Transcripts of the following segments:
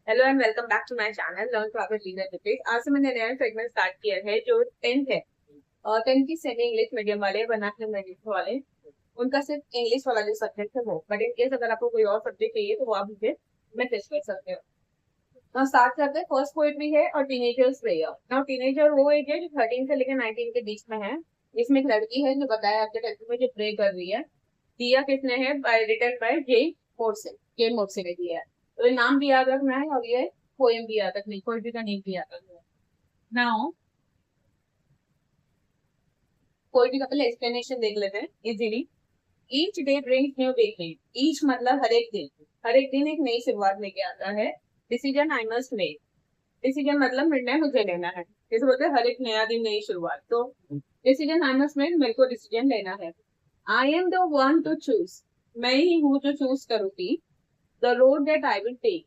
Hello and welcome back to my channel learn private reader tips. आज से मैंने नया सेगमेंट स्टार्ट किया है जो 10th है और 10th की सेमी इंग्लिश मीडियम वाले वर्नाक्युलर मीडियम वाले उनका सिर्फ इंग्लिश वाला जो सब्जेक्ट है वो। बट इन केस अगर आपको कोई और सब्जेक्ट चाहिए तो वो आप मुझे मैसेज कर सकते हो। तो स्टार्ट करते हैं। फर्स्ट पोएट्री है और टीनेजर्स प्रेयर। नाउ टीनेजर वो एज है जो 13 से लेकर 19 के बीच में है। इसमें एक लड़की है जो बताया आपके टेक्स्ट में जो प्रे कर रही है। दिया किसने है? Bye written by J Morse. जे मोरसे ने दिया है। तो ये नाम भी याद रखना है और ये पोएम भी याद रखनी है, पोएट्री का नेम भी याद रखना है। नाउ पोएट्री का पहले एक्सप्लेनेशन देख लेते हैं easily. Each day brings new beginning. Each मतलब हर एक दिन। हर एक दिन एक नई शुरुआत लेके आता है। Decision I must make. Decision मतलब निर्णय मुझे लेना है। जैसे बोलते हैं हर एक नया दिन नई शुरुआत। तो डिसीजन आई मस्ट मेक, मेरे को डिसीजन लेना है। I am the one to choose. मैं ही हूँ जो चूज करूंगी। The road that I will take.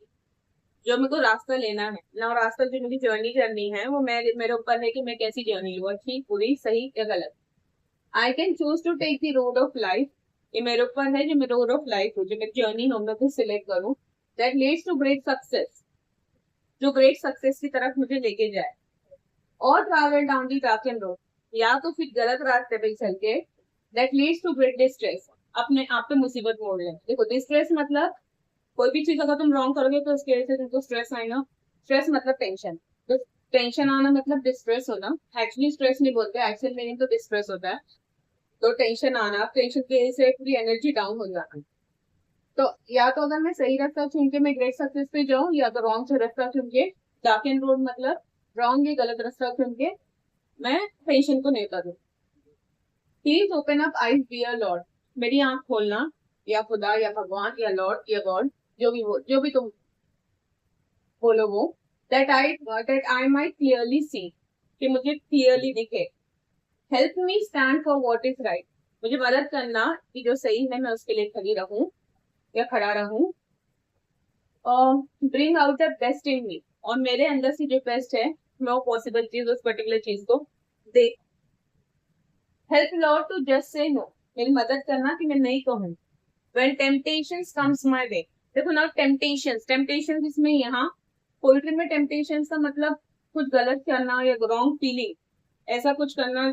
जो मेरे को रास्ता लेना है ना, रास्ता जो मेरी जर्नी करनी है वो मेरे ऊपर है कि मैं कैसी जर्नी लूँ, अच्छी बुरी सही या गलत। I can choose to take the road of life. ये मेरे ऊपर है जो मैं रोड ऑफ लाइफ हूँ, जो मेरी जर्नी हो मैं कुछ सिलेक्ट करूँ। That leads to great success. जो ग्रेट सक्सेस की तरफ मुझे लेके जाए। और travel down the dark and road. या तो फिर गलत रास्ते पे चल के that leads to great distress. अपने आप पे मुसीबत मोड़ लें। देखो डिस्ट्रेस मतलब कोई भी चीज अगर तुम रॉन्ग करोगे तो उसकी वजह से तुमको स्ट्रेस आएगा। स्ट्रेस मतलब टेंशन। तो टेंशन आना मतलब डिस्ट्रेस होना। एक्चुअली स्ट्रेस नहीं बोलते, एक्चुअल मीनिंग तो डिस्ट्रेस होता है। तो टेंशन आना, टेंशन की वजह से पूरी एनर्जी डाउन हो जाना। तो या तो अगर मैं सही रास्ता चुन के मैं ग्रेट सक्सेस पे जाऊं, या तो रॉन्ग से रास्ता चुन के डार्क एंड रोड मतलब रॉन्ग या गलत रास्ता चुन के मैं टेंशन को नहीं करूँ। Please open up eyes dear lord. मेरी आंख खोलना, या खुदा या भगवान या लॉर्ड या गॉड, जो भी तुम बोलो वो। That I might clearly see. कि मुझे क्लियरली दिखे। Help me stand for what is right. मुझे मदद करना कि जो सही है मैं उसके लिए खड़ी रहूं या खड़ा रहूं। और bring out the best in me. और मेरे अंदर से जो बेस्ट है मैं वो पॉसिबल चीज उस पर्टिकुलर चीज को दे। Help Lord to just say no. मेरी मदद करना कि मैं नहीं कहूँ। When temptations comes my way। देखो ना, टेम्पटेशन इसमें यहाँ पोल्ट्री में टेम्पटेशन का मतलब कुछ गलत करना या रॉन्ग फीलिंग, ऐसा कुछ करना।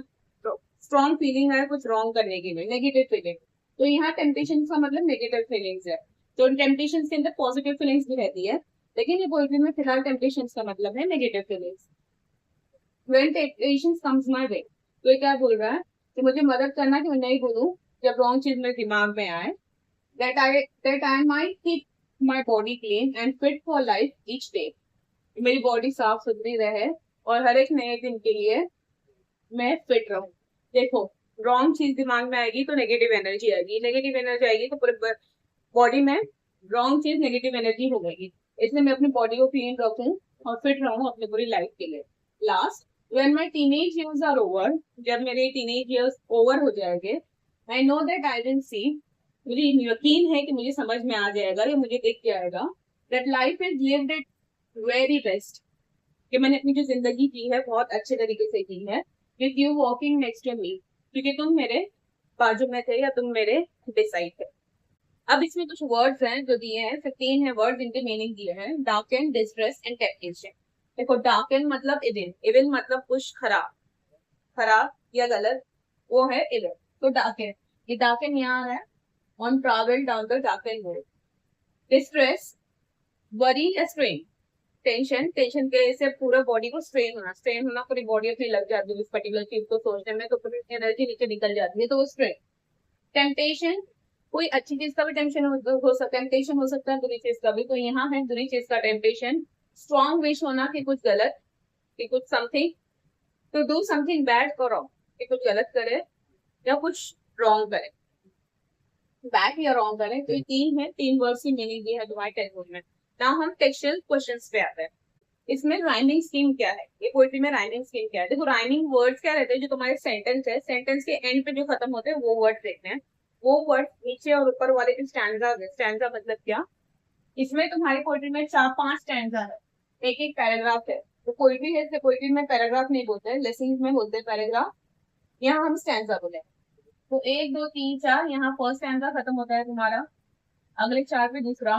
स्ट्रॉन्ग फीलिंग है कुछ रॉन्ग करने के लिए, नेगेटिव फीलिंग। तो यहाँ टेम्पटेशन का मतलब नेगेटिव फीलिंग्स है। तो टेम्पटेशन के अंदर पॉजिटिव फीलिंग्स भी रहती है, लेकिन ये पोल्ट्री में फिलहाल टेम्पटेशन का मतलब है negative feelings. When temptations comes my way। तो ये क्या बोल रहा है कि मुझे मदद करना कि मैं नहीं बोलूँ जब रॉन्ग चीज मेरे दिमाग में आए। that I might keep my body clean and fit for life each day। मेरी बॉडी साफ सुथरी रहे और हर एक नए दिन के लिए मैं फिट रहूं। देखो, रॉन्ग चीज दिमाग में आएगी तो नेगेटिव एनर्जी आएगी, नेगेटिव एनर्जी आएगी तो पूरे बॉडी में रॉन्ग चीज नेगेटिव एनर्जी हो गई। इसलिए मैं अपनी बॉडी को क्लीन रखूं और फिट रहूं अपनी पूरी लाइफ के लिए। Last, when my teenage years are over। जब मेरे टीनेज ईयर्स ओवर हो जाएंगे, I know that I will see। मुझे यकीन है कि मुझे समझ में आ जाएगा या मुझे दिख जाएगा that life is lived at very best। कि मैंने अपनी जो जिंदगी की है बहुत अच्छे तरीके से की है। With you walking next to me. क्योंकि तुम मेरे बाजू में थे या तुम मेरे डिसाइड थे। अब इसमें कुछ वर्ड्स हैं जो दिए हैं, 15 है वर्ड जिनके मीनिंग दिए हैं। Darken, distress and temptation. देखो डार्कन मतलब इविल, इविल मतलब कुछ खराब, खराब या गलत, वो है इविल। तो डार्कन, ये डार्कन यहाँ है। On travel down the darken road. Distress, worry या स्ट्रेन। टेंशन, टेंशन के से पूरा बॉडी को स्ट्रेन होना, स्ट्रेन होना पूरी बॉडी अपनी लग जाती है उस पर्टिकुलर चीज को सोचने में, तो पूरी एनर्जी नीचे निकल जाती है, तो वो स्ट्रेन। टेम्पटेशन, कोई अच्छी चीज का भी टेंशन हो सकता है, टेम्पटेशन हो सकता है बुरी चीज का भी, तो यहाँ है बुरी चीज का टेम्पटेशन। स्ट्रॉन्ग विश होना कि कुछ गलत, कि कुछ something to do something bad और रॉन्ग, कि कुछ गलत करे या कुछ रॉन्ग करे, बैड या रॉन्ग करें। तो ये तीन है, तीन वर्ड्स की मीनिंग दी है तुम्हारे टेक्स्ट में। नाउ हम टेक्सचुअल क्वेश्चंस पे आते हैं। इसमें राइमिंग स्कीम क्या है, ये पोएट्री में राइमिंग स्कीम क्या है। देखो राइमिंग वर्ड्स क्या रहते हैं, जो तुम्हारे सेंटेंस है, सेंटेंस के एंड पे जो खत्म होते हैं वो वर्ड्स देखते हैं। वो वर्ड्स नीचे और ऊपर वाले स्टैंजा है। स्टैंजा मतलब क्या, इसमें तुम्हारी पोएट्री में 4-5 स्टैंजा है, एक एक पैराग्राफ है। तो पोएट्री है, इसलिए पोएट्री में पैराग्राफ नहीं बोलते, लेसन में बोलते हैं पैराग्राफ। यहाँ हम स्टैंजा बोले। तो 1 2 3 4, यहाँ फर्स्ट स्टैंजा खत्म होता है तुम्हारा, अगले 4 पे दूसरा,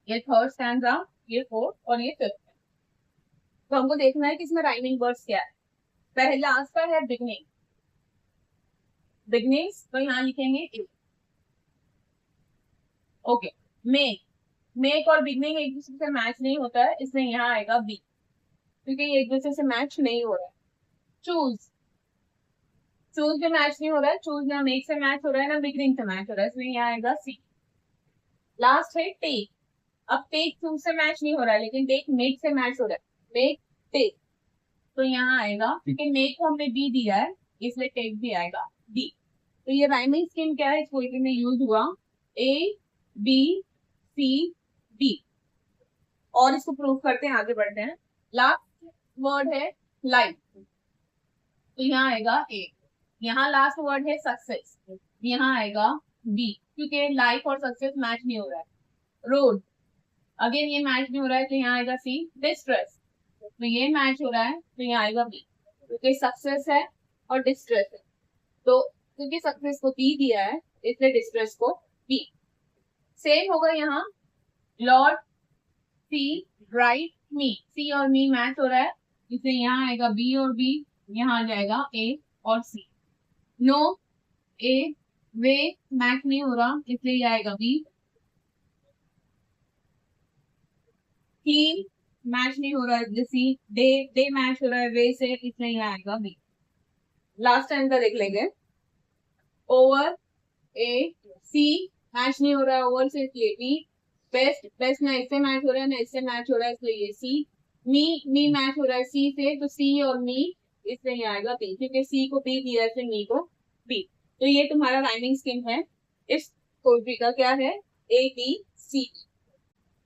ये थर्ड स्टैंजा, ये फोर्थ और ये फिफ्थ। तो हमको देखना है कि इसमें राइमिंग वर्ड्स क्या है। पहला आपका है बिगनिंग, बिगनिंग्स, तो यहाँ लिखेंगे ए। ओके, मेक, मेक और बिगनिंग एक दूसरे से मैच नहीं होता है, इसलिए यहाँ आएगा बी, क्योंकि ये एक दूसरे से मैच नहीं हो रहा है। चूज, चूज भी मैच नहीं हो रहा है, चूज ना मेक से मैच हो रहा है ना बिगनिंग से मैच हो रहा है, इसलिए यहाँ आएगा सी। लास्ट है टेक, अब टेक चूज से मैच नहीं हो रहा है, लेकिन टेक मेक से मैच हो रहा है, मेक टेक, तो यहाँ आएगा, क्योंकि मेक को हमने बी दिया है इसलिए टेक भी आएगा डी। तो ये राइमिंग स्कीम क्या है इस पोएट्री में यूज हुआ, ए बी सी डी। और इसको प्रूव करते हैं, आगे बढ़ते हैं। लास्ट वर्ड है लाइफ, तो यहाँ आएगा ए। यहाँ लास्ट वर्ड है सक्सेस, यहाँ आएगा बी, क्योंकि लाइफ और सक्सेस मैच नहीं हो रहा है। रोड, अगेन ये मैच नहीं हो रहा है, तो यहाँ आएगा सी। डिस्ट्रेस, तो ये मैच हो रहा है, तो यहाँ आएगा बी, क्योंकि सक्सेस है और डिस्ट्रेस है, तो क्योंकि सक्सेस को बी दिया है इसलिए डिस्ट्रेस को बी। सेम होगा यहाँ, लॉर्ड सी राइट मी, सी और मी मैच हो रहा है, इसलिए यहाँ आएगा बी और बी, यहाँ आ जाएगा ए और सी। नो ए वे मैच नहीं हो रहा, इसलिए ये आएगा बी। क्लीन मैच नहीं हो रहा है, सी। डे, डे मैच हो रहा है वे से, इसलिए यहाँ आएगा बी। लास्ट टाइम का देख लेंगे। ओवर, ए सी मैच नहीं हो रहा है ओवर से, इसलिए बी। बेस्ट, बेस्ट ना इससे मैच हो रहा है ना इससे मैच हो रहा है, इसलिए ये सी। मी मैच हो रहा है सी से, तो सी और मी, इसलिए ये आएगा बी, क्योंकि सी को बी दिया है मी को बी। तो ये तुम्हारा राइमिंग स्कीम है इस पोएट्री का, क्या है, ए बी सी।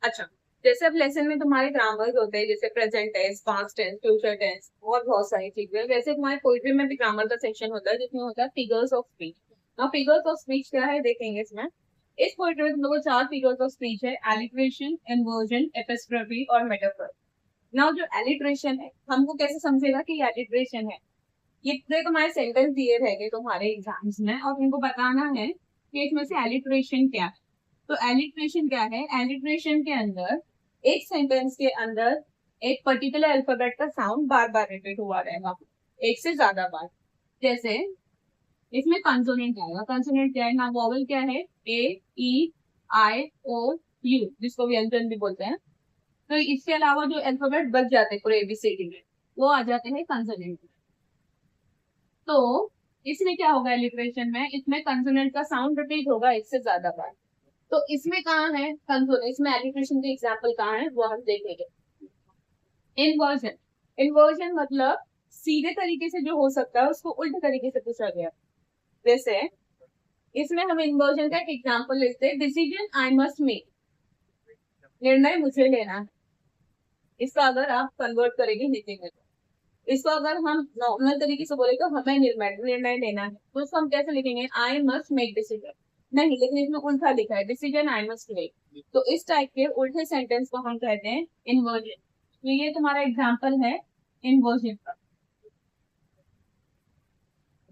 अच्छा, जैसे अब लेसन में तुम्हारे ग्रामर्स होते हैं, जैसे present tense, past tense, future tense और बहुत सारी चीजें, वैसे तुम्हारे पोएट्री में भी ग्रामर का सेक्शन होता है जिसमें होता है figures of speech. now figures of speech क्या है देखेंगे इसमें। इस पोएट्री में तुम लोगों को 4 फिगर्स ऑफ स्पीच है, एलिट्रेशन, इन्वर्जन, एपिस्ट्रफी और मेटाफर। नाउ जो एलिट्रेशन है, हमको कैसे समझेगा कि ये एलिट्रेशन है, ये पूरे तुम्हारे सेंटेंस दिए रहेंगे तुम्हारे एग्जाम्स में, और तुमको बताना है कि इसमें से एलिट्रेशन क्या है। तो एलिट्रेशन क्या है, एलिट्रेशन के अंदर एक सेंटेंस के अंदर एक पर्टिकुलर अल्फाबेट का साउंड बार बार रिपीट हुआ रहेगा, एक से ज्यादा बार। जैसे इसमें कंसोनेंट आएगा, कंसोनेंट क्या है ना, वॉवल क्या है, ए ई आई ओ यू, जिसको व्यंजन भी बोलते हैं। तो इसके अलावा जो अल्फाबेट बच जाते हैं पूरे एबीसीडी में, वो आ जाते हैं कंसोनेंट। तो इसमें क्या होगा एलिट्रेशन में, इसमें कंसोनेंट का साउंड रिपीट होगा एक से ज्यादा बार। तो इसमें कहाँ है कंसोनेंट, इसमें एलिट्रेशन के एग्जाम्पल कहाँ है वो हम देखेंगे। इन्वर्जन, इन्वर्जन मतलब सीधे तरीके से जो हो सकता है उसको उल्टे तरीके से पूछा गया। जैसे इसमें हम इन्वर्जन का एक एग्जाम्पल लेते हैं, डिसीजन आई मस्ट मेक, निर्णय मुझे लेना है। इसका अगर आप कन्वर्ट करेंगे हिंदी में, इसको अगर हम नॉर्मल तरीके से बोले तो हमें निर्णय लेना है, तो उसको हम कैसे लिखेंगे, आई मस्ट मेक डिसीजन, नहीं, लेकिन इसमें उल्टा लिखा है, डिसीजन आई मस्ट मेक। तो इस टाइप के उल्टे सेंटेंस को हम कहते हैं इन्वर्जन। तो ये तुम्हारा एग्जाम्पल है इन्वर्जन का।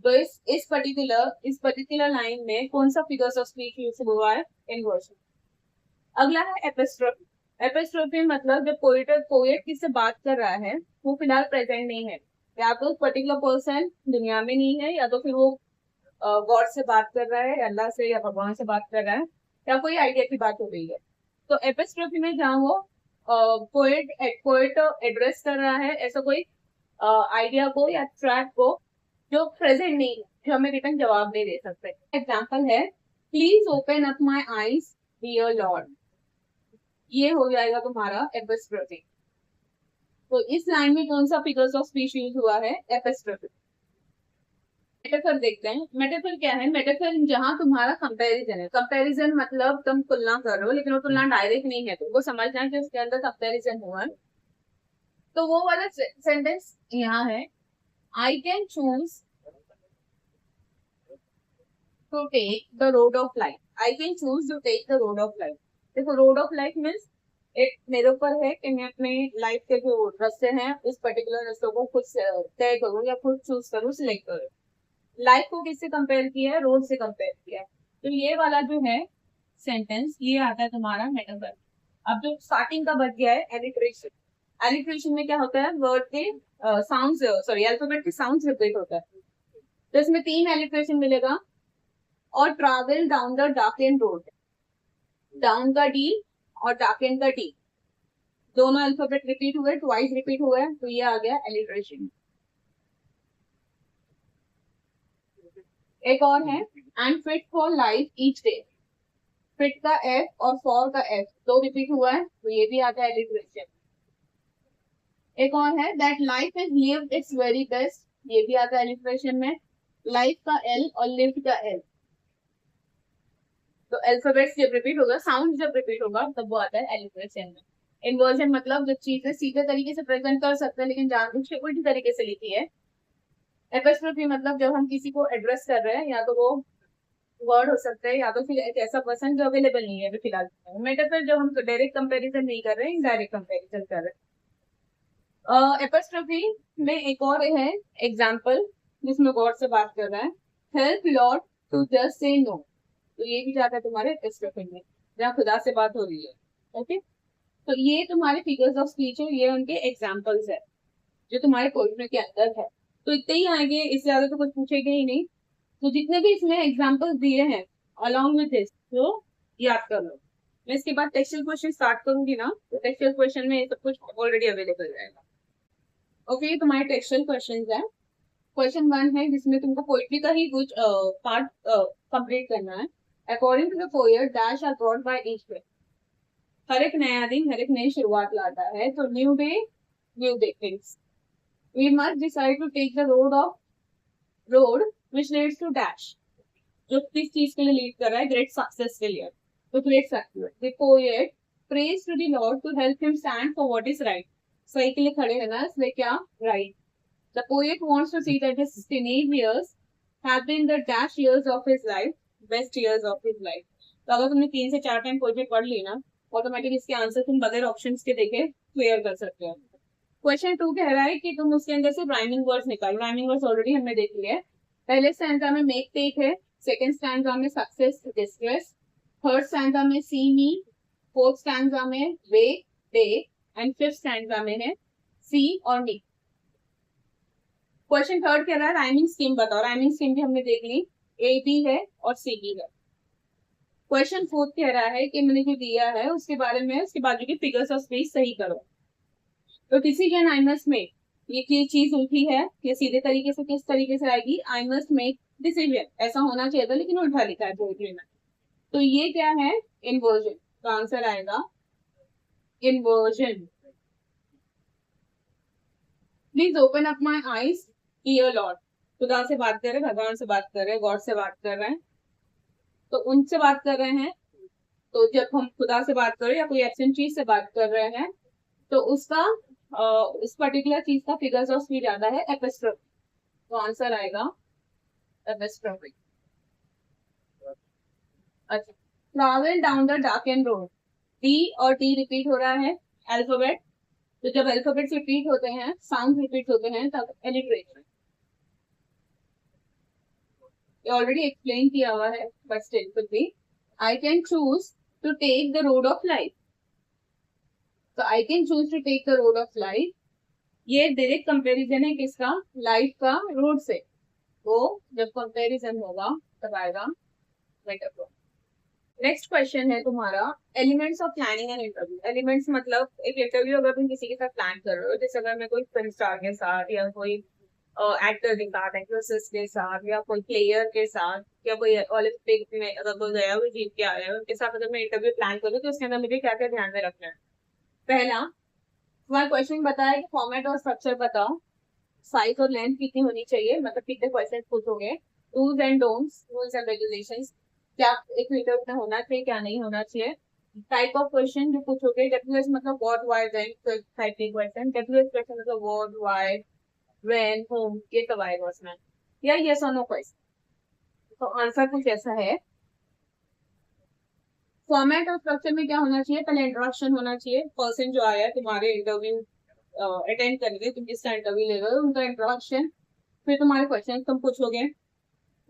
तो इस पर्टिकुलर लाइन में कौन सा फिगर्स ऑफ स्पीच यूज हुआ है, इन्वर्जन। अगला है एपिस्ट्रोफी। एपिस्ट्रोफी मतलब जब पोएट किससे बात कर रहा है, वो फिलहाल प्रेजेंट नहीं है, या तो पर्टिकुलर पर्सन दुनिया में नहीं है, या तो फिर वो गॉड से बात कर रहा है, अल्लाह से या भगवान से बात कर रहा है, या कोई आइडिया की बात हो रही है। तो एपिस्ट्रोफी में जहाँ वो पोएट एड्रेस कर रहा है ऐसा कोई आइडिया को या ट्रैक को जो प्रेजेंट नहीं है, जो हमें रिटर्न जवाब नहीं दे सकते। एग्जाम्पल है, please open up my eyes dear lord, ये हो जाएगा तुम्हारा एपिस्ट्रोफी। तो इस लाइन में कौन सा फिगर्स ऑफ स्पीच यूज हुआ है, एपिस्ट्रोफी। मेटाफर देखते हैं, मेटाफर क्या है, मेटाफर जहां तुम्हारा कंपैरिजन है। कंपैरिजन मतलब तुम तुलना कर रहे हो, लेकिन वो तुलना डायरेक्ट नहीं है, तुमको समझना है कि उसके अंदर कंपैरिजन हुआ है। तो वो वाला सेंटेंस यहाँ है, I can choose to take the road of life, I can choose to take the road of life. देखो, रोड ऑफ लाइफ मीन्स एक मेरे ऊपर है कि मैं अपने लाइफ के जो रास्ते हैं उस पर्टिकुलर रास्तों को खुद तय करूँ या खुद चूज करूँ, सिलेक्ट करूँ। लाइफ को किससे कंपेयर किया है, रोड से कंपेयर किया है। तो ये वाला जो है सेंटेंस, ये आता है तुम्हारा मेटाफर। अब जो स्टार्टिंग का बच गया है एलिट्रेशन। एलिट्रेशन में क्या होता है, वर्ड के साउंड्स, सॉरी अल्फाबेट के साउंड्स रिपीट होता है। तो इसमें 3 एलिट्रेशन मिलेगा। और travel down the dark and road, down का डी और डार्क एंड का डी, दोनों अल्फाबेट रिपीट हुए, ट्वाइस रिपीट हुए, तो ये आ गया एलिट्रेशन। एक और है and fit for life each day. Fit का एफ और फॉर का एफ दो रिपीट हुआ है, तो ये भी आता है एलिट्रेशन। एक और है that life is lived it's very best, ये भी आता है एलिट्रेशन में। लाइफ का एल और लिव्ड का एल, तो अल्फाबेट्स जब रिपीट होगा, साउंड जब रिपीट होगा, तब वो आता है एलिट्रेशन में। इन्वर्जन मतलब जो चीजें सीधे तरीके से प्रेजेंट कर सकते हैं लेकिन जानबूझ के उल्टी तरीके से लिखी है। एपिस्ट्रोफी मतलब जब हम किसी को एड्रेस कर रहे हैं, या तो वो वर्ड हो सकता है या तो फिर एक ऐसा पर्सन जो अवेलेबल नहीं है अभी फिलहाल। मेटाफर जब हम डायरेक्ट कंपैरिजन नहीं कर रहे हैं, इनडायरेक्ट कंपैरिजन कर रहे हैं। एपिस्ट्रोफी में एक और है एग्जांपल जिसमें गॉड से बात कर रहा है, help Lord to just say no, तो ये भी जाता है तुम्हारे एपिस्ट्रोफी में जहाँ खुदा से बात हो रही है। ओके, तो ये तुम्हारे फिगर्स ऑफ स्पीच है, ये उनके एग्जांपल्स है जो तुम्हारे पोएट्री के अंदर है। तो इतने ही आएंगे, इससे ज्यादा तो कुछ पूछेगा ही नहीं। तो जितने भी इसमें एग्जांपल्स दिए हैं अलॉन्ग विद दिस, तो याद कर लो। मैं इसके बाद टेक्सचुअल क्वेश्चन स्टार्ट करूंगी ना, तो टेक्सचुअल क्वेश्चन में ये सब कुछ ऑलरेडी अवेलेबल रहेगा। ओके, तुम्हारे टेक्सचुअल क्वेश्चन है। क्वेश्चन 1 है जिसमें तुमको पोएट्री का ही कुछ पार्ट कंप्लीट करना है। According to the poet dash are brought by each day, हर एक नया दिन हर एक नई शुरुआत लाता है, तो new day new things. We must decide to take the road which leads to dash, जो किस चीज के लिए लीड कर रहा है, ग्रेट सक्सेस के लिए, तो great success. The poet prays to the lord to help him stand for what is right, सही के लिए खड़े रहना, इसलिए क्या right. The poet wants to see that his teenage years have been the dash years of his life, best years of his life। तो अगर तुमने 3 से 4 टाइम पोएट्री पढ़ ली ना, ऑटोमेटिक इसके आंसर तुम बगैर ऑप्शंस के देखे क्लियर कर सकते हो। क्वेश्चन 2 कह रहा है कि तुम उसके अंदर से राइमिंग वर्ड्स निकालो। राइमिंग वर्ड्स ऑलरेडी हमने देख लिया है। पहले स्टैंजा में मेक टेक है, सेकंड स्टैंजा में सक्सेस डिस्ट्रेस, थर्ड स्टैंजा में सी मी, फोर्थ स्टैंजा में वे डे, एंड फिफ्थ स्टैंजा में है सी और नी। क्वेश्चन 3 कह रहा है राइमिंग स्कीम बताओ। राइमिंग स्कीम भी हमने देख ली, ए बी है और सी बी है। क्वेश्चन 4 कह रहा है कि मैंने जो दिया है उसके बारे में, उसके बाजू की फिगर्स ऑफ स्पीच सही करो। तो डिसीजन आई मस्ट मेक, ये चीज उल्टी है, ये सीधे तरीके से किस तरीके से आएगी, आई मस्ट मेक डिसीजन, ऐसा होना चाहिए था लेकिन उल्टा लिखा है पोएट्री में। तो ये क्या है, इन्वर्जन। तो आंसर आएगा inversion. Please open up my eyes here Lord, खुदा से बात कर रहे हैं, भगवान से बात कर रहे हैं, गॉड से बात कर रहे हैं, तो उनसे बात कर रहे हैं। तो जब हम खुदा से बात कर रहे हैं या कोई एब्सेंट चीज से बात कर रहे हैं, तो उसका इस पर्टिकुलर चीज का फिगर्स ऑफ स्पीच आता है एपिस्ट्रोफी। तो आंसर आएगा एपिस्ट्रोफी। अच्छा, travel down the dark and road, D और टी रिपीट हो रहा है अल्फाबेट। तो जब अल्फाबेट्स रिपीट होते हैं, साउंड रिपीट होते हैं, तब एलिट्रेशन। ये ऑलरेडी एक्सप्लेन किया हुआ है, but still could be. I can choose to take the road of life, तो I can choose to take the road of life, ये डायरेक्ट कंपैरिजन है किसका, लाइफ का रोड से। तो जब कंपैरिजन होगा तब आएगा मेटाफोर। नेक्स्ट क्वेश्चन है तुम्हारा elements of planning and interview. Elements मतलब एक इंटरव्यू अगर तुम किसी के साथ प्लान कर रहे हो, जैसे अगर मैं कोई फिल्म स्टार के साथ या कोई एक्टर के साथ, एक्ट्रेसेस के साथ, या कोई प्लेयर के साथ, या कोई ओलंपिक में अगर कोई गया हुआ जीत के आया है उनके साथ अगर मैं इंटरव्यू प्लान करूँ, तो उसके अंदर मुझे क्या क्या ध्यान में रखना है। पहला, तुम्हारा क्वेश्चन बताया कि फॉर्मेट और स्ट्रक्चर बताओ, साइज और लेंथ कितनी होनी चाहिए, मतलब कितने क्वेश्चन पूछोगे, dos and don'ts, rules and regulations, क्या एक इंटरव्यू में होना चाहिए क्या नहीं होना चाहिए, टाइप ऑफ क्वेश्चन जो पूछोगे, डब्ल्यूएस मतलब व्हाट व्हाई व्हेन टाइप के क्वेश्चन, डब्ल्यूएस क्वेश्चन मतलब व्हाट व्हाई व्हेन होम, ये सब आएगा उसमें, या यस और नो क्वेश्चन। तो आंसर कुछ ऐसा है। फॉर्मेट और स्ट्रक्चर में क्या होना चाहिए, पहले इंट्रोडक्शन होना चाहिए, पर्सन जो आया है तुम्हारे इंटरव्यू अटेंड करने, तुम जिसका इंटरव्यू ले रहे हो उनका इंट्रोडक्शन, फिर तुम्हारे क्वेश्चन तुम पूछोगे,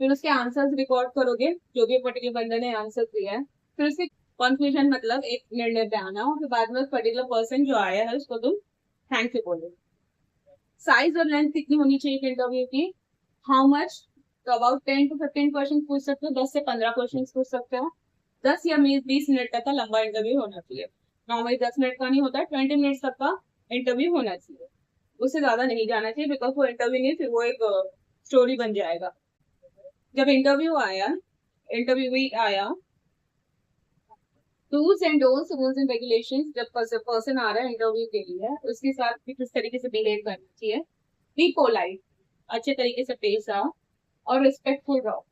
फिर उसके आंसर्स रिकॉर्ड करोगे जो भी पर्टिकुलर बंदे ने आंसर दिया है, फिर उसके कंक्लूजन मतलब एक निर्णय पे आना और फिर बाद में उस पर्टिकुलर पर्सन जो आया है उसको तुम थैंक यू बोलो। साइज और लेंथ कितनी होनी चाहिए इंटरव्यू की? How much? तो अबाउट 10 to 15 क्वेश्चन पूछ सकते हो, 10 से 15 क्वेश्चन पूछ सकते हो। 10 या 20 मिनट तक का लंबा इंटरव्यू होना चाहिए। नॉर्मली 10 मिनट का नहीं होता, 20 मिनट्स तक का इंटरव्यू होना चाहिए, उससे ज्यादा नहीं जाना चाहिए, बिकॉज वो इंटरव्यू नहीं फिर वो एक स्टोरी बन जाएगा। जब इंटरव्यू आया rules and don'ts, rules and regulations, जब पर्सन आ रहा है इंटरव्यू के लिए उसके साथ भी किस तरीके से बिहेव करना चाहिए। बी पोलाइट, अच्छे तरीके से पेश आओ और रिस्पेक्टफुल रहो।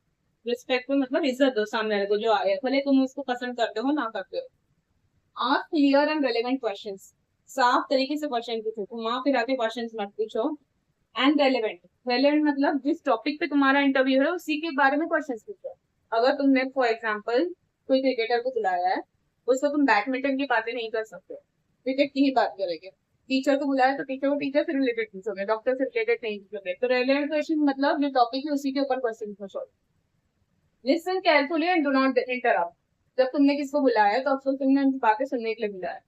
रिस्पेक्टफुल मतलब इज्जत दो सामने वाले को जो आए, भले तुम उसको पसंद करते हो ना करते हो। Ask clear and relevant questions, साफ तरीके से क्वेश्चन पूछो, तुम वहां फिर आके क्वेश्चन मत पूछो। एंड रेलेवेंट, रेलेवेंट मतलब जिस टॉपिक पे तुम्हारा इंटरव्यू है उसी के बारे में क्वेश्चन पूछो। अगर तुमने फॉर एग्जाम्पल कोई क्रिकेटर को बुलाया है, उसको तुम बैडमिंटन की बातें नहीं कर सकते, क्रिकेट की ही बात करेंगे। टीचर को बुलाया तो टीचर को टीचर से रिलेटेड पूछोगे, डॉक्टर से रिलेटेड नहीं पूछोगे। तो रेलेवेंट क्वेश्चन मतलब जो टॉपिक है उसी के ऊपर क्वेश्चन पूछो। Listen carefully and do not interrupt, जब तुमने किसको बुलाया तो अक्सर तुमने उनकी बातें सुनने के लिए बुलाया,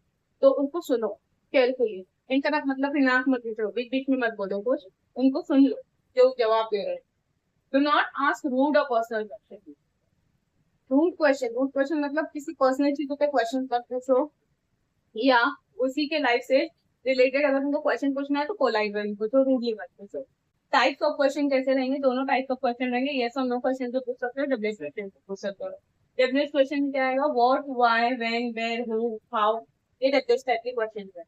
तो उनको सुनो केयरफुली। इंटरप्ट मतलब फिर नाक मत खींचो, बीच बीच में मत बोलो कुछ, उनको सुन लो जो जवाब दे रहे हैं। डू नॉट आस्क रूड और पर्सनल क्वेश्चन। रूड क्वेश्चन मतलब किसी पर्सनल चीजों पे क्वेश्चन मत पूछो, या उसी के लाइफ से रिलेटेड अगर तुमको क्वेश्चन पूछना है तो पोलाइट वे में पूछो, रूडली मत पूछो। टाइप्स ऑफ क्वेश्चन कैसे रहेंगे? दोनों टाइप्स ऑफ क्वेश्चन रहेंगे, यस और नो क्वेश्चन तो पूछ सकते हो, डब्ल्यू क्वेश्चन तो पूछ सकते हो। डब्ल्यू क्वेश्चन क्या आएगा? What, why, when, where, who, how, ये डब्ल्यू टाइप के क्वेश्चन है।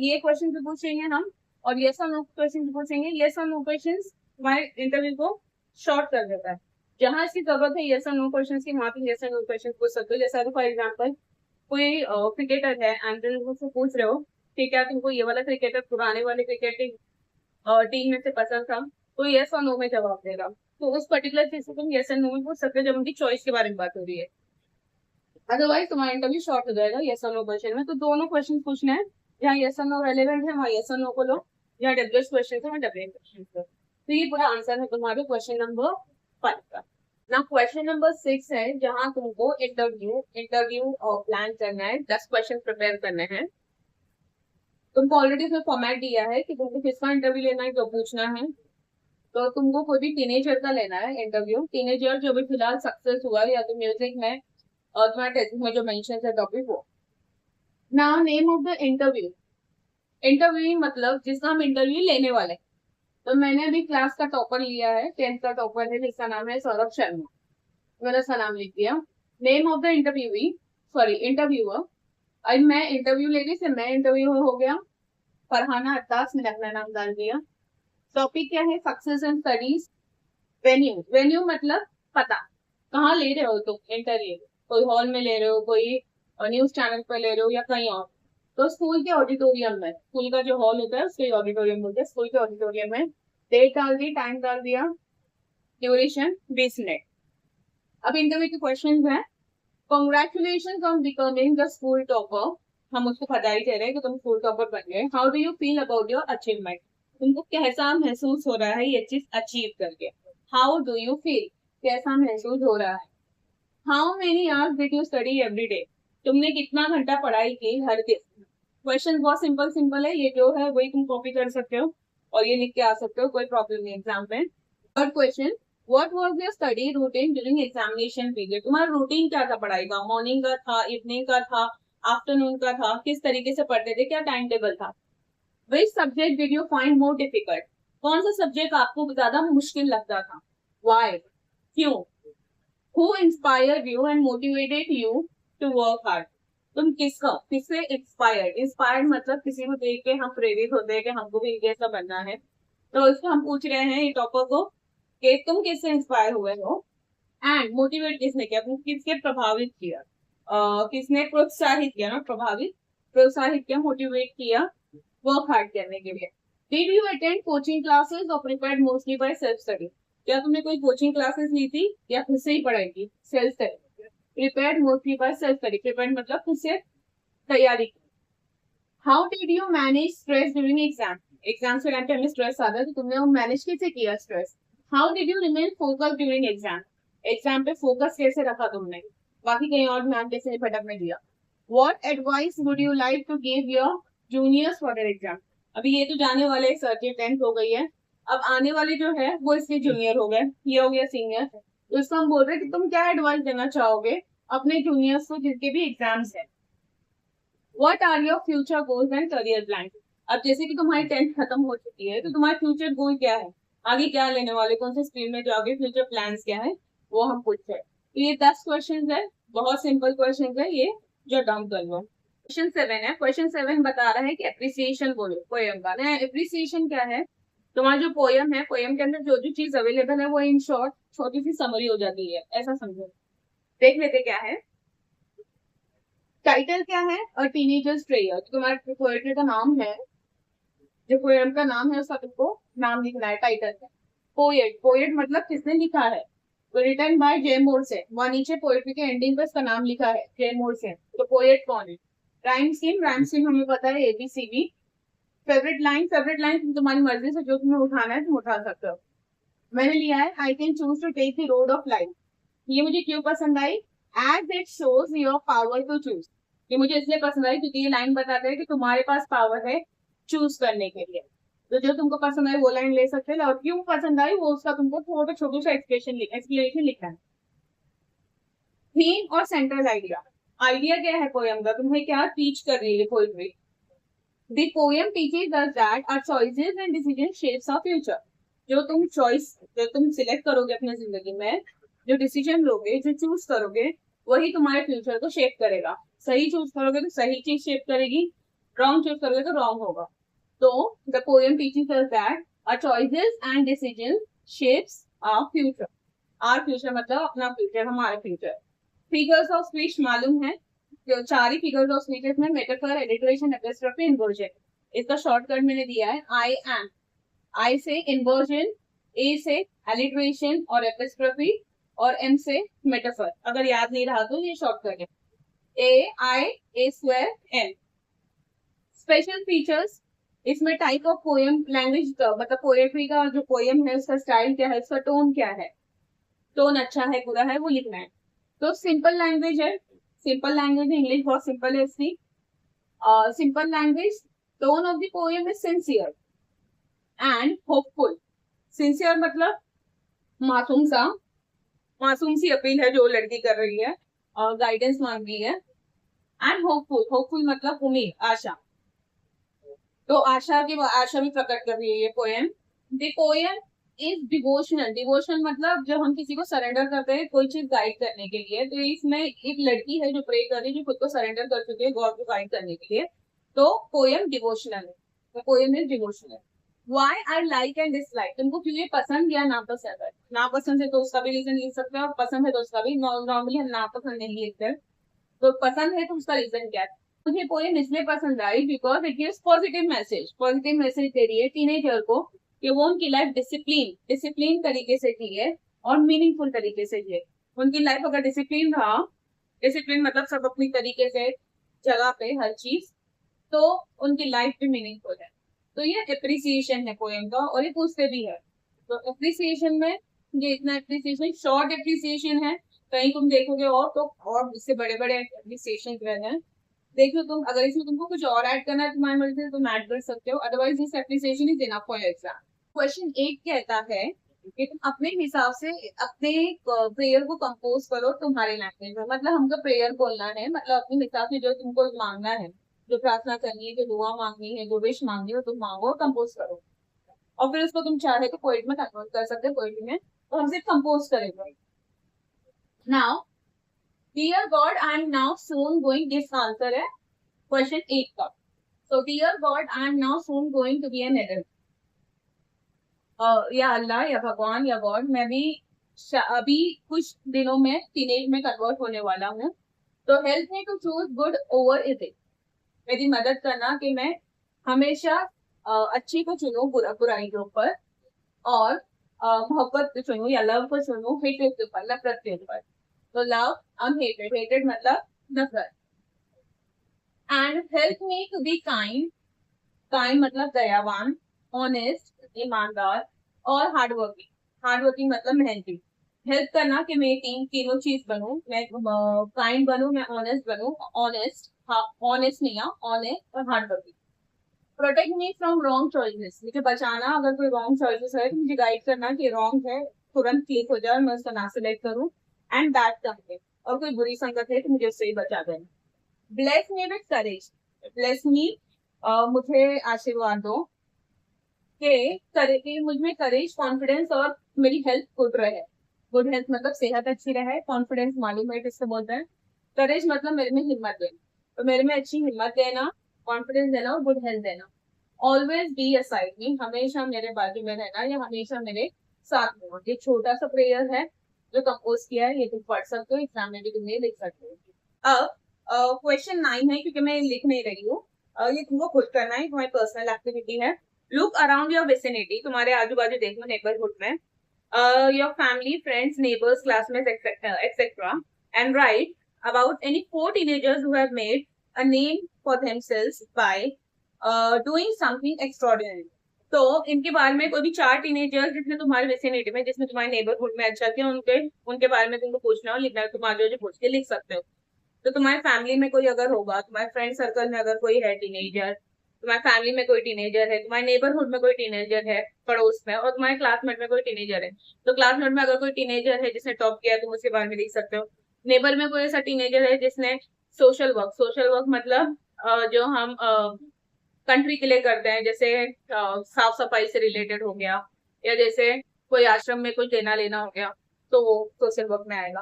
ये क्वेश्चन भी पूछेंगे हम, और यस और नो क्वेश्चन भी पूछेंगे। यस और नो क्वेश्चन हमारे इंटरव्यू को शॉर्ट कर देता है। जहां इसकी जरूरत है यस और नो क्वेश्चन की, वहां पे यस और नो क्वेश्चन पूछ सकते हो। जैसे फॉर एग्जाम्पल कोई क्रिकेटर है एंड तुम पूछ रहे हो कि क्या तुमको ये वाला क्रिकेटर पुराने वाले क्रिकेटिंग टीम में से पसंद था, तो यस और नो में जवाब देगा। तो उस पर्टिकुलर चीज को तुम यस और नो में पूछ सकते हो जब उनकी चॉइस के बारे में बात हो रही है। अदरवाइज तुम्हारा इंटरव्यू शॉर्ट हो जाएगा यस और नो क्वेश्चन में। तो दोनों क्वेश्चन पूछना है, जहाँ यस और नो रेलेवेंट है वहाँ यस और नो को लो, जहाँ डब्ल्यू क्वेश्चन है वहाँ डब्ल्यू क्वेश्चन को। तो ये पूरा आंसर है तुम्हारे क्वेश्चन नंबर 5 का। ना क्वेश्चन नंबर 6 है जहाँ तुमको इंटरव्यू प्लान करना है, 10 क्वेश्चन प्रिपेयर करने हैं। तुमको ऑलरेडी उसमें फॉर्मेट दिया है कि तुमको किसका इंटरव्यू लेना है, जो पूछना है। तो तुमको कोई भी टीनेजर का लेना है इंटरव्यू, टीनेजर जो भी फिलहाल सक्सेस हुआ है या तो म्यूजिक में और तुम्हारे टेस्ट में जो मेंशन है टॉपिक वो। Now name of the interview, interview मतलब जिसका हम इंटरव्यू लेने वाले। तो मैंने अभी क्लास का टॉपर लिया है, 10th का टॉपर है जिसका नाम है सौरभ शर्मा, मैंने उसका नाम लिख दिया। Name of the interviewee, sorry interviewer, अब मैं इंटरव्यू ले रही, फिर मैं इंटरव्यू हो गया। फरहाना अत्तास, मैंने अपना नाम डाल दिया। टॉपिक क्या है? Success and studies. Venue, venue मतलब पता, कहाँ ले रहे हो तुम इंटरव्यू, कोई हॉल में ले रहे हो, कोई न्यूज चैनल पर ले रहे हो या कहीं और। तो स्कूल के ऑडिटोरियम में, स्कूल का जो हॉल होता है उसके ऑडिटोरियम बोलते हैं, स्कूल के ऑडिटोरियम में। डेट डाल दी, टाइम डाल दिया, ड्यूरेशन 20 मिनट। अब इंटरव्यू के क्वेश्चन है, congratulation on becoming the school topper, हम उसको बधाई दे रहे हैं कि तुम स्कूल टॉपर बन गए। How do you feel about your achievement, तुमको कैसा महसूस हो रहा है ये चीज अचीव करके। हाउ डू यू फील, कैसा महसूस हो रहा है। How many hours did you study every day, तुमने कितना घंटा पढ़ाई की हर दिन। क्वेश्चन बहुत सिंपल सिंपल है, ये जो है वही तुम कॉपी कर सकते हो और ये लिख के आ सकते हो, कोई प्रॉब्लम नहीं एग्जाम में। Third question, what was your study routine during examination period, तुम्हारा रूटीन क्या था पढ़ाई का, मॉर्निंग का था, इवनिंग का था, आफ्टरनून का था, किस तरीके से पढ़ते थे, क्या टाइम टेबल था। Which subject did you find more difficult, कौन सा सब्जेक्ट आपको ज्यादा मुश्किल लगता था, व्हाई, क्यों। Who inspired you and motivated you to work hard, तुम किससे इंस्पायर्ड मतलब किसी को देख के हम प्रेरित होते हैं कि हमको भी जैसा बनना है। तो इसको हम पूछ रहे हैं टॉपर को कि तुम किससे इंस्पायर हुए हो, एंड मोटिवेट किसने किया, तुम किसके प्रभावित किया, किसने प्रोत्साहित किया, ना प्रभावित, प्रोत्साहित किया, मोटिवेट किया वर्क हार्ड करने के लिए। Did you attend coaching classes और prepared mostly by self study, क्या तुमने कोई कोचिंग क्लासेस ली थी या खुद से ही पढ़ाई की, self study. Prepared mostly by self study, prepared मतलब खुद से तैयारी की। How did you manage stress during exam, exam के टाइम पे हमें स्ट्रेस आता है तो तुमने वो मैनेज कैसे किया stress. How did you remain focus during exam, exam पे फोकस कैसे रखा तुमने। बाकी कहीं और ध्यान कैसे नहीं भटकने दिया। What advice would you like to give your juniors for their exam? अभी ये तो जाने वाले सर की 10th हो गई है, अब आने वाले जो है वो इसके जूनियर हो गए, ये हो गया सीनियर। तो इसको हम बोल रहे हैं कि तुम क्या एडवाइस देना चाहोगे अपने जूनियर्स को जिनके भी एग्जाम्स है। What are your future goals and career plans? अब जैसे कि तुम्हारी 10th खत्म हो चुकी है तो तुम्हारा फ्यूचर गोल क्या है, आगे क्या लेने वाले, कौन से स्ट्रीम में जाओगे, फ्यूचर प्लान्स क्या है, वो हम पूछ रहे हैं। तो ये 10 क्वेश्चन है, बहुत सिंपल क्वेश्चन है, ये जो डाउन कर लो। क्वेश्चन 7 है, क्वेश्चन 7 बता रहा है कि एप्रिसिएशन बोलो पोयम का ना। एप्रिसिएशन क्या है, तुम्हारा जो पोयम है, पोयम के अंदर जो जो चीज अवेलेबल है वो इन शॉर्ट छोटी सी समरी हो जाती है, ऐसा समझो। देख लेते क्या है। टाइटल क्या है, अ टीनेजर्स प्रेयर। तुम्हारे पोएट्री का नाम है, जो पोएम का नाम है उसका तुमको नाम लिखना है, टाइटल है। पोएट, पोएट मतलब किसने लिखा है, तो रिटन बाय जे मोरसेन। वहां नीचे पोएट्री के एंडिंग पे इसका नाम लिखा है जे मोरसेन। तो पोएट कौन है। राइम स्कीम, राइम स्कीम हमें पता है ABCD. Favourite line, favourite line तुम्हारी मर्जी से जो तुम्हें उठाना है तुम उठा सकते हो। मैंने लिया है I can choose to take the road of life. ये मुझे क्यों पसंद आई, as it shows your power to choose. ये मुझे इसलिए पसंद आई क्योंकि ये लाइन बताते हैं कि तुम्हारे पास पावर है चूज करने के लिए। तो जो तुमको पसंद आई वो लाइन ले सकते हैं, और क्यों पसंद आई वो उसका तुमको थोड़ा छोटा सा एक्सप्लेनेशन लिखना है। थीम और सेंट्रल आइडिया, आइडिया क्या है पोयम का, तुम्हें क्या टीच कर रही है poetry. The poem teaches us that our choices and decisions shapes our future. जो तुम सिलेक्ट करोगे अपने जिंदगी में, जो डिसीजन लोगे, जो चूज करोगे, वही तुम्हारे फ्यूचर को शेप करेगा। सही चूज करोगे तो सही चीज शेप करेगी, रॉन्ग चूज करोगे तो रॉन्ग होगा। तो the poem teaches us that our choices and decision shapes our future. Our future मतलब अपना फ्यूचर, हमारा फ्यूचर। फिगर्स ऑफ स्पीच मालूम है, जो 4 ही फिगर्स ऑफ स्पीच में मेटाफर, एलिट्रेशन, एपिस्ट्रोफी, इन्वर्जन। इसका शॉर्टकट मैंने दिया है आई एम। आई से इन्वर्जन, ए से एलिट्रेशन और एपिस्ट्रोफी, और एम से मेटाफर। अगर याद नहीं रहा तो ये शॉर्टकट है, ए आई ए स्क्वायर एम। स्पेशल फीचर्स, इसमें टाइप ऑफ पोएम, लैंग्वेज मतलब पोएट्री का जो पोएम है उसका स्टाइल क्या है, उसका टोन क्या है, टोन अच्छा है बुरा है वो लिखना है। तो सिंपल लैंग्वेज है, सिंपल लैंग्वेज इंग्लिश बहुत सिंपल है इसकी। Simple language, tone of the poem is sincere and hopeful. Sincere मतलब मासूम सा, मासूम सी अपील है जो लड़की कर रही है और गाइडेंस मांग रही है। एंड होपफुल, होपफुल मतलब उम्मीद, आशा। तो आशा भी प्रकट कर रही है ये poem. The poem is devotional, devotional मतलब जब हम किसी को सरेंडर करते हैं कोई चीज गाइड करने के लिए, तो इसमें एक लड़की है जो प्रे कर रही है, जो खुद को सरेंडर कर चुकी है गॉड को गाइड करने के लिए। तो पोएम डिवोशनल है, तो poem is devotional. Why I like and dislike, तुमको क्यों ये पसंद या नापसंद है। नापसंद है तो उसका भी रीजन लिख सकते हो, और पसंद है तो उसका भी। नॉर्मली हम नापसंद नहीं लिखते, तो पसंद है तो उसका रीजन क्या है। मुझे पोएम इसलिए पसंद आई because it gives positive message, positive message दे रही है टीनेजर को कि वो उनकी लाइफ डिसिप्लिन तरीके से जिए और मीनिंगफुल तरीके से जिए। उनकी लाइफ अगर डिसिप्लिन रहा, डिसिप्लिन मतलब सब अपनी तरीके से जगह पे हर चीज, तो उनकी लाइफ भी मीनिंगफुल है। तो ये एप्रिसिएशन है पोएम का, और ये पूछते भी है। तो एप्रिसिएशन में ये इतना एप्रिसिएशन, शॉर्ट एप्रिसिएशन है, कहीं तुम देखोगे और तो और इससे बड़े बड़े एप्रिसिएशन रहे हैं। देखो तुम, अगर इसमें तुमको कुछ और ऐड करना है तुम्हारी मर्जी से तुम ऐड कर सकते हो, otherwise this appreciation is enough for exam. Question 8 कहता है कि तुम अपने हिसाब से अपने प्रेयर को कंपोज करो तुम्हारे लैंग्वेज में। मतलब हमको प्रेयर बोलना है, मतलब अपने हिसाब से जो तुमको मांगना है, जो प्रार्थना करनी है, जो दुआ मांगनी है, जो विश मांगनी है, तुम मांगो और कंपोज करो। और फिर उसको तुम चाहे तो पोएट में कन्वर्ट कर सकते हो, पोएट्री में। तो हम सिर्फ कंपोज करेंगे। Now dear god I am now soon going, this answer है क्वेश्चन 8 का। So dear God, I am now soon going to be an adult. या अल्लाह या भगवान या गॉड, मैं भी अभी कुछ दिनों में टीनेज में कन्वर्ट होने वाला हूँ। तो help me to choose good over evil, मेरी मदद करना कि मैं हमेशा अच्छी को चुनूं बुराई के ऊपर, और मोहब्बत को चुनूं या लव को चुनूं हेटेड के ऊपर, नफरत के ऊपर। तो लव अनहेटेड, हेटेड मतलब नफरत। And help me to be kind, kind मतलब दयावान, ऑनेस्ट ईमानदार, और हार्ड वर्किंग, हार्ड वर्किंग मतलब मेहनती। हेल्प करना कि मैं तीनों चीज बनूं, मैं काइंड बनूं, मैं ऑनेस्ट बनूं, ऑनेस्ट, हाँ ऑनेस्ट नहीं, हाँ ऑनेस्ट और hard working. Protect me from wrong choices, मुझे बचाना अगर कोई रॉन्ग चॉइसेस है तो मुझे गाइड करना कि रॉन्ग है, तुरंत क्लिक हो जाए और मैं उसका ना सिलेक्ट करूँ। एंड बैड कंपनी, और कोई बुरी संगत है तो मुझे उससे ही बचा देना। Bless me with courage, bless me, मुझे आशीर्वाद दो कि मुझ में करेज, कॉन्फिडेंस और मेरी हेल्थ गुड रहे। गुड हेल्थ मतलब सेहत अच्छी रहे, कॉन्फिडेंस मालूम है किससे बोलते हैं, करेज मतलब मेरे में हिम्मत देना, तो मेरे में अच्छी हिम्मत देना, कॉन्फिडेंस देना और गुड हेल्थ देना। ऑलवेज बी असाइड मी, हमेशा मेरे बाजू में रहना या हमेशा मेरे साथ में हो। ये छोटा सा प्रेयर है जो कंपोज किया है, ये तुम पढ़ सकते हो, एग्जाम में भी तुम ये लिख सकते हो। अब क्वेश्चन 9 है, क्योंकि मैं लिख नहीं रही हूँ, ये तुमको खुद करना है, तुम्हारी पर्सनल एक्टिविटी है। लुक अराउंड योर विसिनिटी, तुम्हारे आजू बाजू देखो नेबरहुड में, your family, friends, neighbours, classmates, etcetera, and right about any 4 teenagers who have made a name for themselves by doing something extraordinary. तो इनके बारे में कोई भी 4 टीनेजर्स जिसने तुम्हारे विसिनिटी में, जिसने तुम्हारे नेबरहुड में अच्छा किया, उनके उनके बारे में तुमको पूछना हो, लिखना है, तुम आगे जो पूछ के लिख सकते हो। तो तुम्हारे फैमिली में कोई अगर होगा, तुम्हारे फ्रेंड सर्कल में अगर कोई है टीनेजर, तुम्हारे फैमिली में कोई टीनेजर है, तुम्हारे नेबरहुड में कोई टीनेजर है पड़ोस में, और तुम्हारे क्लासमेट में कोई टीनेजर है, तो क्लासमेट में अगर कोई टीनेजर है जिसने टॉप किया तुम उसके बारे में लिख सकते हो। नेबर में कोई ऐसा टीनेजर है जिसने सोशल वर्क मतलब जो हम कंट्री के लिए करते हैं, जैसे साफ सफाई से रिलेटेड हो गया, या जैसे कोई आश्रम में कुछ देना लेना हो गया, तो वो सोशल वर्क में आएगा।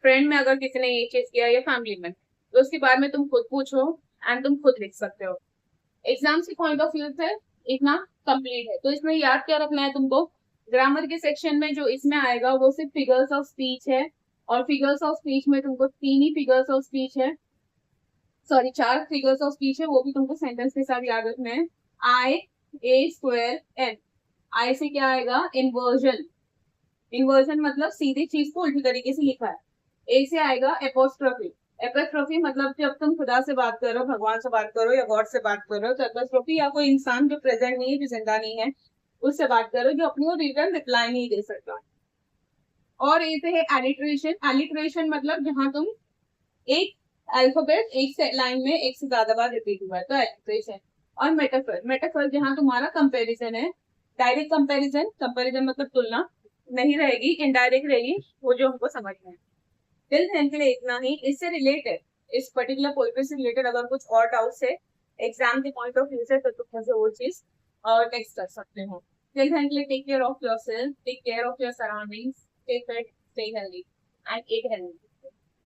फ्रेंड में अगर किसी ने ये चीज किया या फैमिली में, तो उसके बारे में तुम खुद पूछो एंड तुम खुद लिख सकते हो। एग्जाम के पॉइंट ऑफ व्यू से इतना कंप्लीट है। तो इसमें याद क्या रखना है तुमको, ग्रामर के सेक्शन में जो इसमें आएगा वो सिर्फ फिगर्स ऑफ स्पीच है, और फिगर्स ऑफ स्पीच में तुमको 3 ही फिगर्स ऑफ स्पीच है, सॉरी 4 फिगर्स ऑफ स्पीच है, वो भी तुमको सेंटेंस के साथ याद रखना है। आई, ए स्क्वायर, एन। आई से क्या आएगा, इन्वर्जन, इन्वर्जन मतलब सीधी चीज को उल्टी तरीके से लिखा है। ए से आएगा एपोस्ट्रोफी, एपोस्ट्रोफी मतलब जब तुम खुदा से बात करो, भगवान से बात करो या गॉड से बात करो, तो एपोस्ट्रोफी, या कोई इंसान जो प्रेजेंट नहीं है, जो जिंदा नहीं है, उससे बात करो, जो अपनी और रिटर्न रिप्लाई नहीं दे सकता। और ए से है एलिट्रेशन, एलिट्रेशन मतलब जहां तुम एक अल्फाबेट एक से लाइन में एक से ज्यादा बार रिपीट हुआ है, तो एलिट्रेशन। और मेटाफर, मेटाफर जहां तुम्हारा कंपैरिजन है, डायरेक्ट कंपैरिजन, कंपैरिजन मतलब तुलना नहीं रहेगी, इनडायरेक्ट रहेगी, वो जो हमको समझना है। टिल देन के लिए इतना ही। इससे रिलेटेड, इस पर्टिकुलर पोएट्री से रिलेटेड अगर कुछ और डाउट्स है एग्जाम के पॉइंट ऑफ व्यू से, तो तुम मुझे वो चीज और टेक्स्ट कर सकते हो। टिल देन के लिए take care of yourself, take care of your surroundings, stay fit, stay healthy and eat healthy.